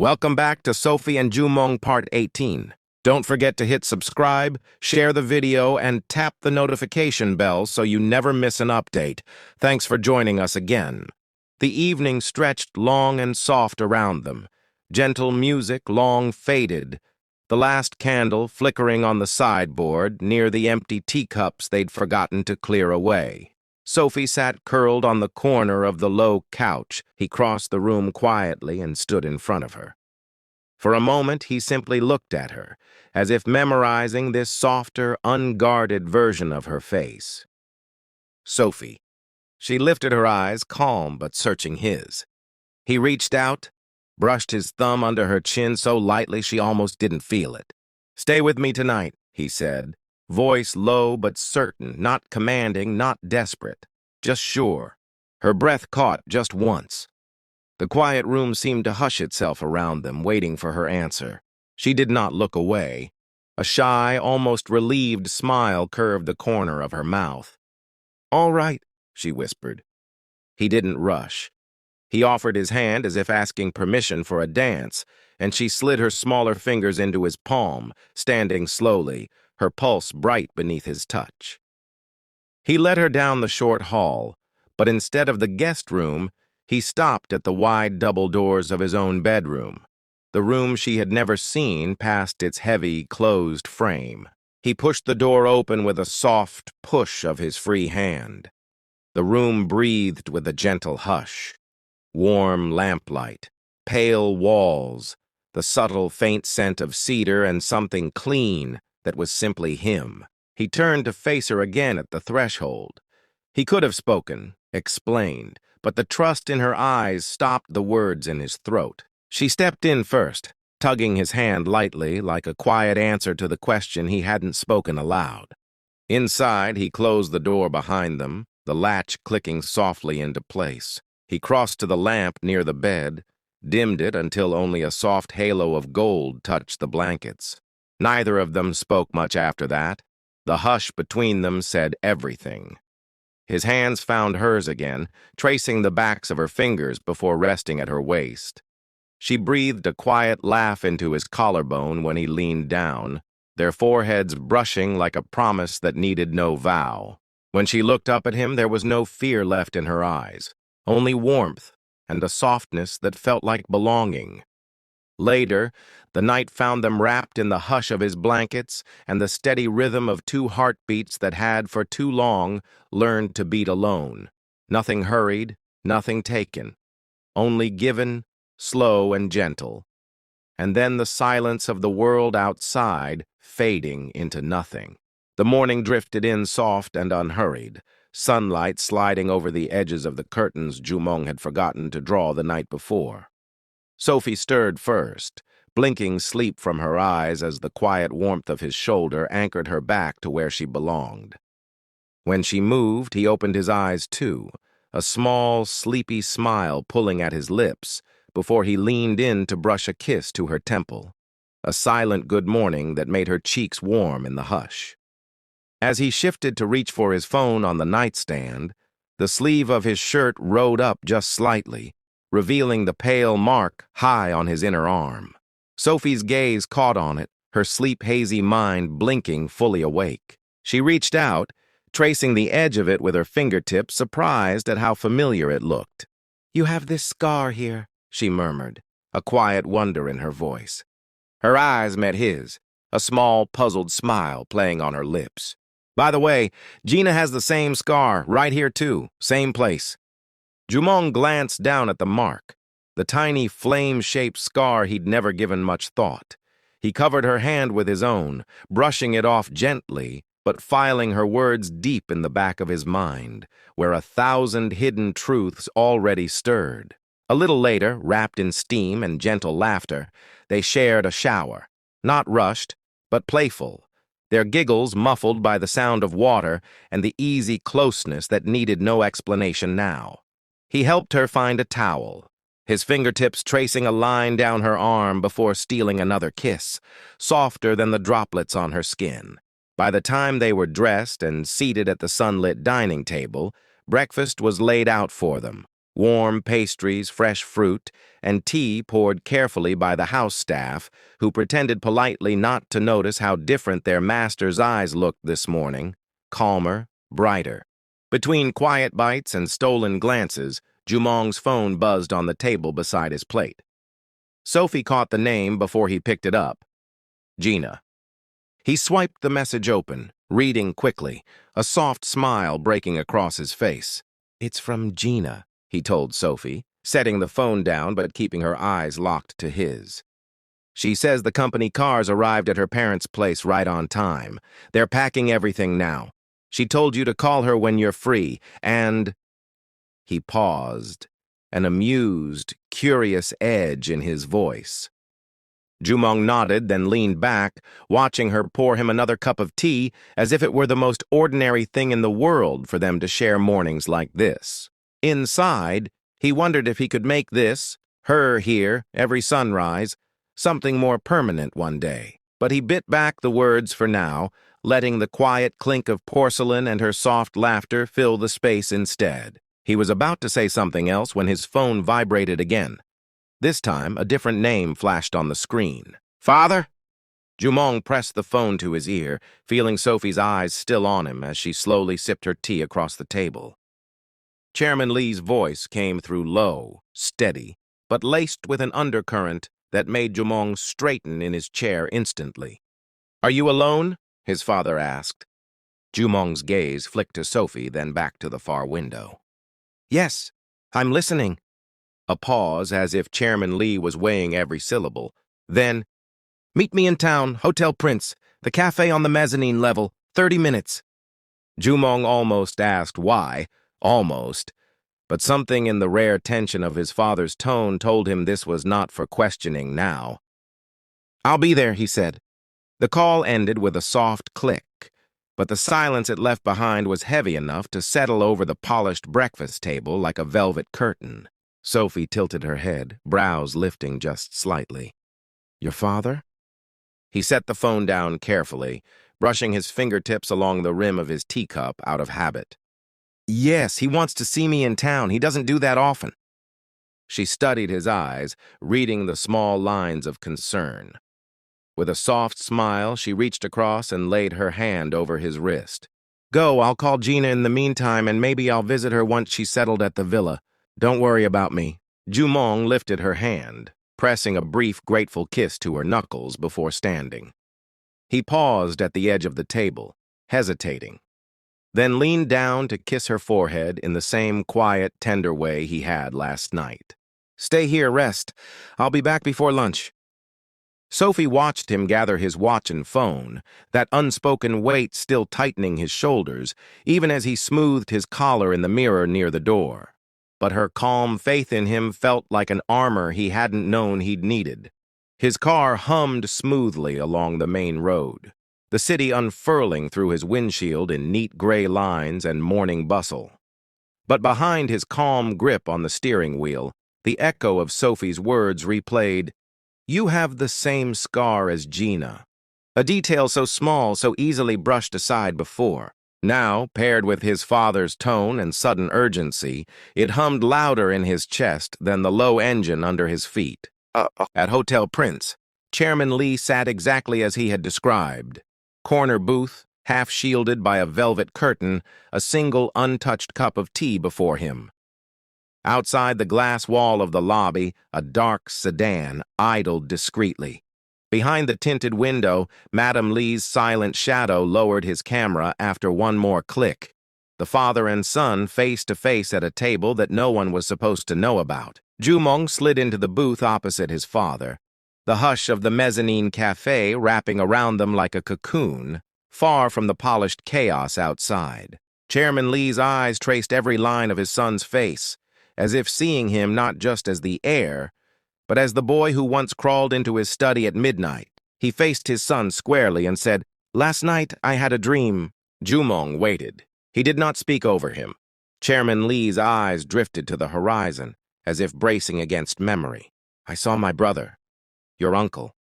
Welcome back to Sophie and Jumong Part 18. Don't forget to hit subscribe, share the video, and tap the notification bell so you never miss an update. Thanks for joining us again. The evening stretched long and soft around them. Gentle music long faded. The last candle flickering on the sideboard near the empty teacups they'd forgotten to clear away. Sophie sat curled on the corner of the low couch. He crossed the room quietly and stood in front of her. For a moment, he simply looked at her, as if memorizing this softer, unguarded version of her face. Sophie. She lifted her eyes, calm but searching his. He reached out, brushed his thumb under her chin so lightly she almost didn't feel it. "Stay with me tonight," he said, voice low but certain, not commanding, not desperate, just sure. Her breath caught just once. The quiet room seemed to hush itself around them, waiting for her answer. She did not look away. A shy, almost relieved smile curved the corner of her mouth. "All right," she whispered. He didn't rush. He offered his hand as if asking permission for a dance, and she slid her smaller fingers into his palm, standing slowly, her pulse bright beneath his touch. He led her down the short hall, but instead of the guest room, he stopped at the wide double doors of his own bedroom, the room she had never seen past its heavy, closed frame. He pushed the door open with a soft push of his free hand. The room breathed with a gentle hush. Warm lamplight, pale walls, the subtle faint scent of cedar and something clean that was simply him. He turned to face her again at the threshold. He could have spoken, explained, but the trust in her eyes stopped the words in his throat. She stepped in first, tugging his hand lightly like a quiet answer to the question he hadn't spoken aloud. Inside, he closed the door behind them, the latch clicking softly into place. He crossed to the lamp near the bed, dimmed it until only a soft halo of gold touched the blankets. Neither of them spoke much after that. The hush between them said everything. His hands found hers again, tracing the backs of her fingers before resting at her waist. She breathed a quiet laugh into his collarbone when he leaned down, their foreheads brushing like a promise that needed no vow. When she looked up at him, there was no fear left in her eyes, only warmth and a softness that felt like belonging. Later, the night found them wrapped in the hush of his blankets and the steady rhythm of two heartbeats that had, for too long, learned to beat alone. Nothing hurried, nothing taken, only given, slow and gentle. And then the silence of the world outside fading into nothing. The morning drifted in soft and unhurried, sunlight sliding over the edges of the curtains Jumong had forgotten to draw the night before. Sophie stirred first, blinking sleep from her eyes as the quiet warmth of his shoulder anchored her back to where she belonged. When she moved, he opened his eyes too, a small, sleepy smile pulling at his lips, before he leaned in to brush a kiss to her temple, a silent good morning that made her cheeks warm in the hush. As he shifted to reach for his phone on the nightstand, the sleeve of his shirt rode up just slightly, revealing the pale mark high on his inner arm. Sophie's gaze caught on it, her sleep-hazy mind blinking fully awake. She reached out, tracing the edge of it with her fingertips, surprised at how familiar it looked. "You have this scar here," she murmured, a quiet wonder in her voice. Her eyes met his, a small, puzzled smile playing on her lips. "By the way, Gina has the same scar, right here too, same place." Jumong glanced down at the mark, the tiny flame-shaped scar he'd never given much thought. He covered her hand with his own, brushing it off gently, but filing her words deep in the back of his mind, where 1,000 hidden truths already stirred. A little later, wrapped in steam and gentle laughter, they shared a shower, not rushed, but playful, their giggles muffled by the sound of water and the easy closeness that needed no explanation now. He helped her find a towel, his fingertips tracing a line down her arm before stealing another kiss, softer than the droplets on her skin. By the time they were dressed and seated at the sunlit dining table, breakfast was laid out for them, Warm pastries, fresh fruit, and tea poured carefully by the house staff, who pretended politely not to notice how different their master's eyes looked this morning, calmer, brighter. Between quiet bites and stolen glances, Jumong's phone buzzed on the table beside his plate. Sophie caught the name before he picked it up. Gina. He swiped the message open, reading quickly, a soft smile breaking across his face. "It's from Gina," he told Sophie, setting the phone down but keeping her eyes locked to his. "She says the company cars arrived at her parents' place right on time. They're packing everything now. She told you to call her when you're free, and—" He paused, an amused, curious edge in his voice. Jumong nodded, then leaned back, watching her pour him another cup of tea as if it were the most ordinary thing in the world for them to share mornings like this. Inside, he wondered if he could make this, her here, every sunrise, something more permanent one day. But he bit back the words for now, letting the quiet clink of porcelain and her soft laughter fill the space instead. He was about to say something else when his phone vibrated again. This time, a different name flashed on the screen. "Father?" Jumong pressed the phone to his ear, feeling Sophie's eyes still on him as she slowly sipped her tea across the table. Chairman Lee's voice came through low, steady, but laced with an undercurrent that made Jumong straighten in his chair instantly. "Are you alone?" his father asked. Jumong's gaze flicked to Sophie, then back to the far window. "Yes, I'm listening." A pause, as if Chairman Lee was weighing every syllable. Then, "Meet me in town, Hotel Prince, the cafe on the mezzanine level, 30 minutes. Jumong almost asked why, almost, but something in the rare tension of his father's tone told him this was not for questioning now. "I'll be there," he said. The call ended with a soft click, but the silence it left behind was heavy enough to settle over the polished breakfast table like a velvet curtain. Sophie tilted her head, brows lifting just slightly. "Your father?" He set the phone down carefully, brushing his fingertips along the rim of his teacup out of habit. "Yes, he wants to see me in town. He doesn't do that often." She studied his eyes, reading the small lines of concern. With a soft smile, she reached across and laid her hand over his wrist. "Go, I'll call Gina in the meantime, and maybe I'll visit her once she's settled at the villa. Don't worry about me." Jumong lifted her hand, pressing a brief, grateful kiss to her knuckles before standing. He paused at the edge of the table, hesitating, then leaned down to kiss her forehead in the same quiet, tender way he had last night. "Stay here, rest. I'll be back before lunch." Sophie watched him gather his watch and phone, that unspoken weight still tightening his shoulders, even as he smoothed his collar in the mirror near the door. But her calm faith in him felt like an armor he hadn't known he'd needed. His car hummed smoothly along the main road, the city unfurling through his windshield in neat gray lines and morning bustle. But behind his calm grip on the steering wheel, the echo of Sophie's words replayed, "You have the same scar as Gina," a detail so small, so easily brushed aside before. Now, paired with his father's tone and sudden urgency, it hummed louder in his chest than the low engine under his feet. At Hotel Prince, Chairman Lee sat exactly as he had described. Corner booth, half shielded by a velvet curtain, a single untouched cup of tea before him. Outside the glass wall of the lobby, a dark sedan idled discreetly. Behind the tinted window, Madame Lee's silent shadow lowered his camera after one more click. The father and son face to face at a table that no one was supposed to know about. Jumong slid into the booth opposite his father, the hush of the mezzanine cafe wrapping around them like a cocoon, far from the polished chaos outside. Chairman Lee's eyes traced every line of his son's face, as if seeing him not just as the heir, but as the boy who once crawled into his study at midnight. He faced his son squarely and said, "Last night I had a dream." Jumong waited. He did not speak over him. Chairman Lee's eyes drifted to the horizon, as if bracing against memory. "I saw my brother, your uncle.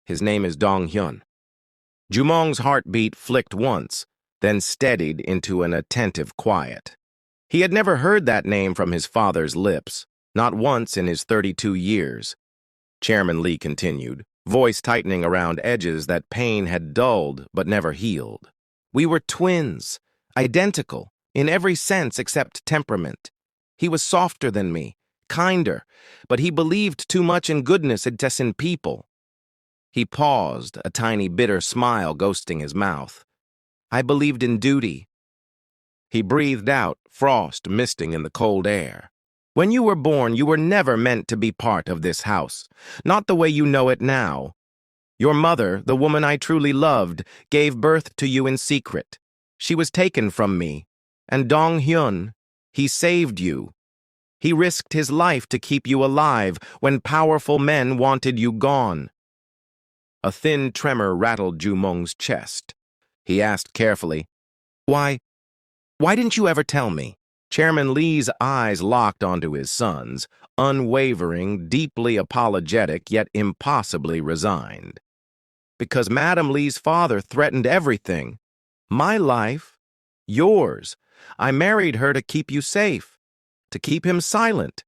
His name is Dong Hyun." Jumong's heartbeat flicked once, then steadied into an attentive quiet. He had never heard that name from his father's lips, not once in his 32 years. Chairman Lee continued, voice tightening around edges that pain had dulled but never healed. We were twins, identical, in every sense except temperament. He was softer than me, kinder, but he believed too much in goodness and just in people. He paused, a tiny bitter smile ghosting his mouth. I believed in duty. He breathed out, frost misting in the cold air. When you were born, you were never meant to be part of this house, not the way you know it now. Your mother, the woman I truly loved, gave birth to you in secret. She was taken from me. And Dong Hyun, he saved you. He risked his life to keep you alive when powerful men wanted you gone. A thin tremor rattled Jumong's chest. He asked carefully, Why didn't you ever tell me? Chairman Lee's eyes locked onto his son's, unwavering, deeply apologetic, yet impossibly resigned. Because Madam Lee's father threatened everything. My life, yours. I married her to keep you safe, to keep him silent.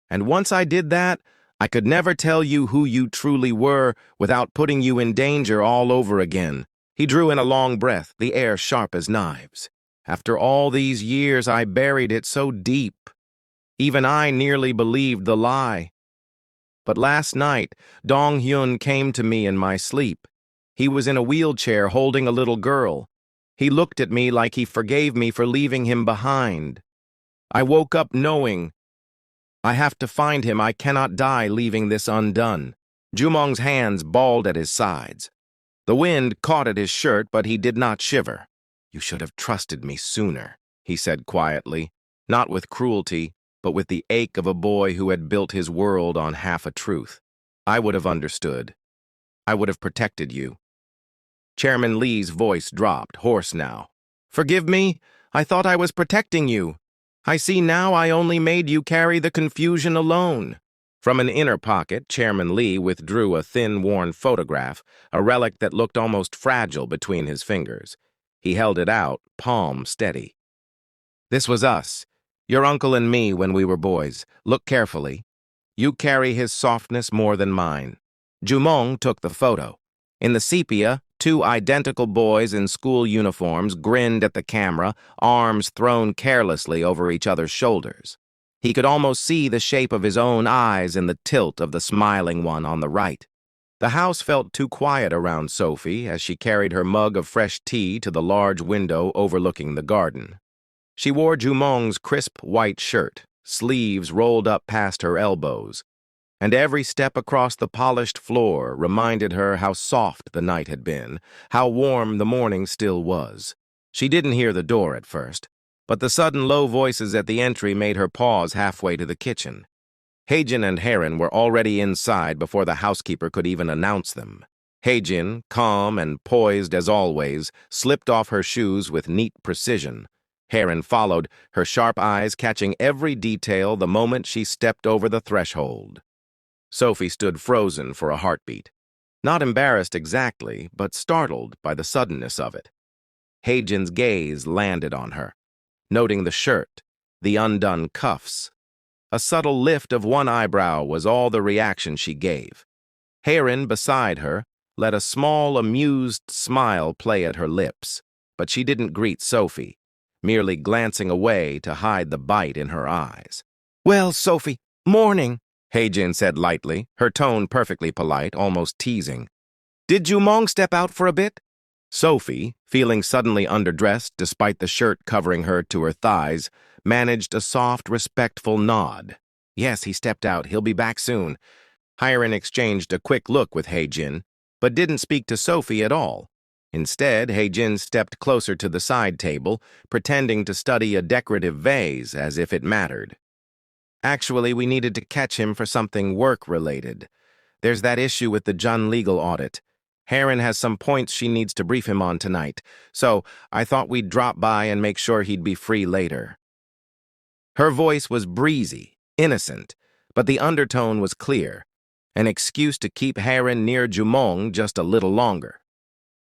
And once I did that, I could never tell you who you truly were without putting you in danger all over again. He drew in a long breath, the air sharp as knives. After all these years, I buried it so deep. Even I nearly believed the lie. But last night, Dong Hyun came to me in my sleep. He was in a wheelchair holding a little girl. He looked at me like he forgave me for leaving him behind. I woke up knowing, I have to find him. I cannot die leaving this undone. Jumong's hands balled at his sides. The wind caught at his shirt, but he did not shiver. You should have trusted me sooner, he said quietly, not with cruelty, but with the ache of a boy who had built his world on half a truth. I would have understood. I would have protected you. Chairman Lee's voice dropped, hoarse now. Forgive me, I thought I was protecting you. I see now I only made you carry the confusion alone. From an inner pocket, Chairman Lee withdrew a thin, worn photograph, a relic that looked almost fragile between his fingers. He held it out, palm steady. This was us, your uncle and me when we were boys. Look carefully. You carry his softness more than mine. Jumong took the photo. In the sepia, two identical boys in school uniforms grinned at the camera, arms thrown carelessly over each other's shoulders. He could almost see the shape of his own eyes in the tilt of the smiling one on the right. The house felt too quiet around Sophie as she carried her mug of fresh tea to the large window overlooking the garden. She wore Jumong's crisp white shirt, sleeves rolled up past her elbows, and every step across the polished floor reminded her how soft the night had been, how warm the morning still was. She didn't hear the door at first, but the sudden low voices at the entry made her pause halfway to the kitchen. Haejin and Heron were already inside before the housekeeper could even announce them. Haejin, calm and poised as always, slipped off her shoes with neat precision. Heron followed, her sharp eyes catching every detail the moment she stepped over the threshold. Sophie stood frozen for a heartbeat. Not embarrassed exactly, but startled by the suddenness of it. Haejin's gaze landed on her, noting the shirt, the undone cuffs. A subtle lift of one eyebrow was all the reaction she gave. Heron, beside her, let a small, amused smile play at her lips, but she didn't greet Sophie, merely glancing away to hide the bite in her eyes. Well, Sophie, morning, Haejin said lightly, her tone perfectly polite, almost teasing. Did Jumong step out for a bit? Sophie, feeling suddenly underdressed despite the shirt covering her to her thighs, managed a soft, respectful nod. Yes, he stepped out. He'll be back soon. Hiren exchanged a quick look with Haejin, but didn't speak to Sophie at all. Instead, Haejin stepped closer to the side table, pretending to study a decorative vase as if it mattered. Actually, we needed to catch him for something work-related. There's that issue with the Jun legal audit. Heron has some points she needs to brief him on tonight, so I thought we'd drop by and make sure he'd be free later. Her voice was breezy, innocent, but the undertone was clear, an excuse to keep Heron near Jumong just a little longer.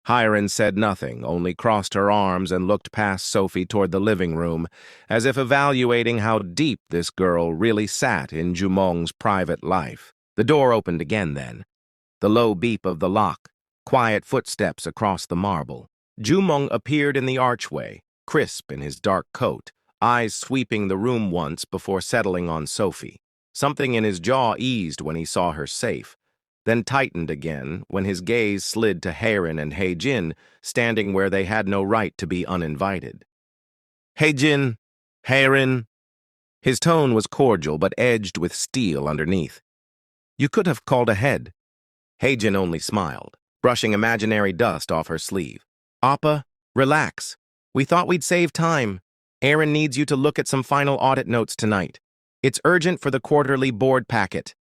Hiram said nothing, only crossed her arms and looked past Sophie toward the living room, as if evaluating how deep this girl really sat in Jumong's private life. The door opened again then. The low beep of the lock, quiet footsteps across the marble. Jumong appeared in the archway, crisp in his dark coat, eyes sweeping the room once before settling on Sophie. Something in his jaw eased when he saw her safe, then tightened again when his gaze slid to Haerin and Hae-jin, standing where they had no right to be uninvited. Hae-jin, Haerin. His tone was cordial but edged with steel underneath. You could have called ahead. Hae-jin only smiled, brushing imaginary dust off her sleeve. Appa, relax. We thought we'd save time. Aaron needs you to look at some final audit notes tonight. It's urgent for the quarterly board packet.